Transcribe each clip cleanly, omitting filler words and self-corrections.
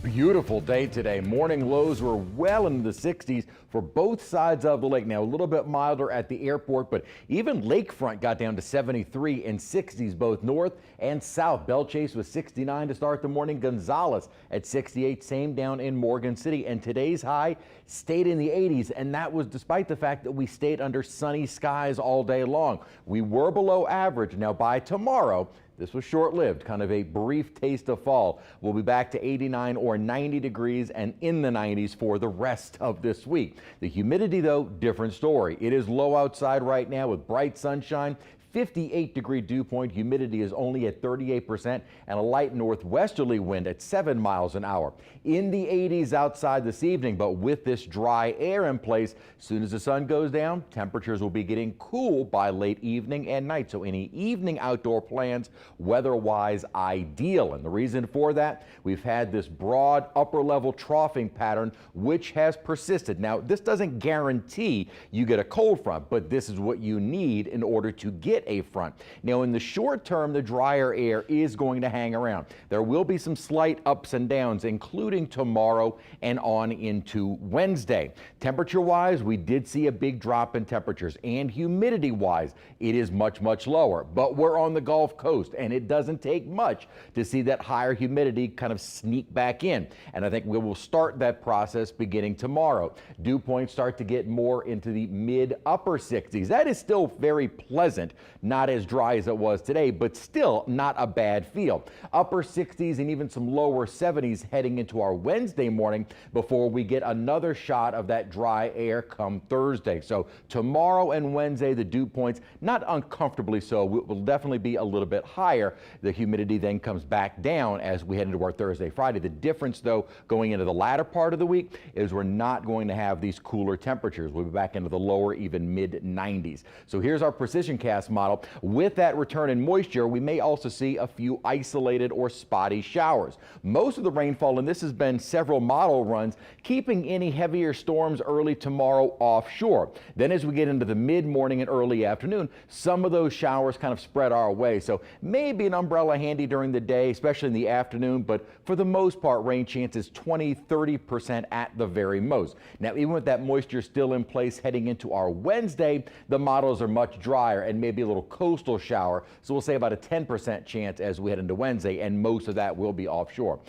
beautiful day today. Morning lows were well into the 60s for both sides of the lake. Now a little bit milder at the airport, but even lakefront got down to 73 and 60s both north and south. Belle Chase was 69 to start the morning. Gonzales at 68, same down in Morgan City. And today's high stayed in the 80s, and that was despite the fact that we stayed under sunny skies all day long. We were below average. Now by tomorrow, this was short-lived, kind of a brief taste of fall. We'll be back to 89 or 90 degrees and in the 90s for the rest of this week. The humidity, though, different story. It is low outside right now with bright sunshine. 58-degree dew point. Humidity is only at 38% and a light northwesterly wind at 7 miles an hour. In the 80s outside this evening, but with this dry air in place, as soon as the sun goes down, temperatures will be getting cool by late evening and night. So any evening outdoor plans, weather-wise, ideal. And the reason for that, we've had this broad upper-level troughing pattern, which has persisted. Now, this doesn't guarantee you get a cold front, but this is what you need in order to get a front. Now in the short term, the drier air is going to hang around. There will be some slight ups and downs, including tomorrow and on into Wednesday. Temperature wise, we did see a big drop in temperatures, and humidity wise, it is much lower. But we're on the Gulf Coast, and it doesn't take much to see that higher humidity kind of sneak back in. And I think we will start that process beginning tomorrow. Dew points start to get more into the mid upper 60s. That is still very pleasant. Not as dry as it was today, but still not a bad feel. Upper 60s and even some lower 70s heading into our Wednesday morning before we get another shot of that dry air come Thursday. So tomorrow and Wednesday, the dew points, not uncomfortably so, will definitely be a little bit higher. The humidity then comes back down as we head into our Thursday, Friday. The difference, though, going into the latter part of the week is we're not going to have these cooler temperatures. We'll be back into the lower, even mid 90s. So here's our precision cast model. With that return in moisture, we may also see a few isolated or spotty showers. Most of the rainfall, and this has been several model runs, keeping any heavier storms early tomorrow offshore. Then as we get into the mid-morning and early afternoon, some of those showers kind of spread our way. So maybe an umbrella handy during the day, especially in the afternoon, but for the most part, rain chances 20–30% at the very most. Now, even with that moisture still in place heading into our Wednesday, the models are much drier and maybe a little coastal shower, so we'll say about a 10% chance as we head into Wednesday, and most of that will be offshore.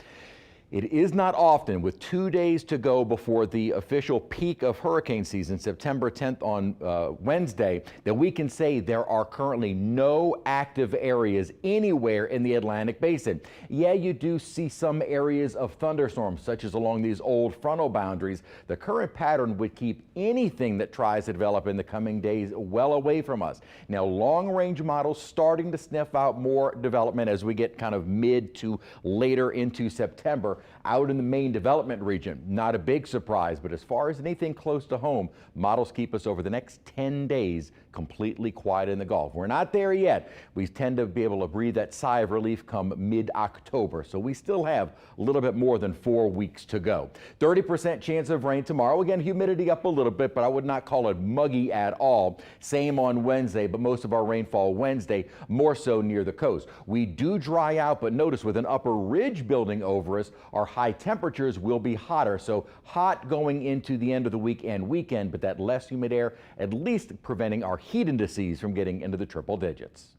It is not often, with 2 days to go before the official peak of hurricane season, September 10th on Wednesday, that we can say there are currently no active areas anywhere in the Atlantic Basin. Yeah, you do see some areas of thunderstorms, such as along these old frontal boundaries. The current pattern would keep anything that tries to develop in the coming days well away from us. Now, long-range models starting to sniff out more development as we get kind of mid to later into September. Out in the main development region, not a big surprise, but as far as anything close to home, models keep us over the next 10 days completely quiet in the Gulf. We're not there yet. We tend to be able to breathe that sigh of relief come mid-October, so we still have a little bit more than 4 weeks to go. 30% chance of rain tomorrow. Again, humidity up a little bit, but I would not call it muggy at all. Same on Wednesday, but most of our rainfall Wednesday more so near the coast. We do dry out, but notice with an upper ridge building over us, our high temperatures will be hotter. So hot going into the end of the week and weekend, but that less humid air at least preventing our heat indices from getting into the triple digits.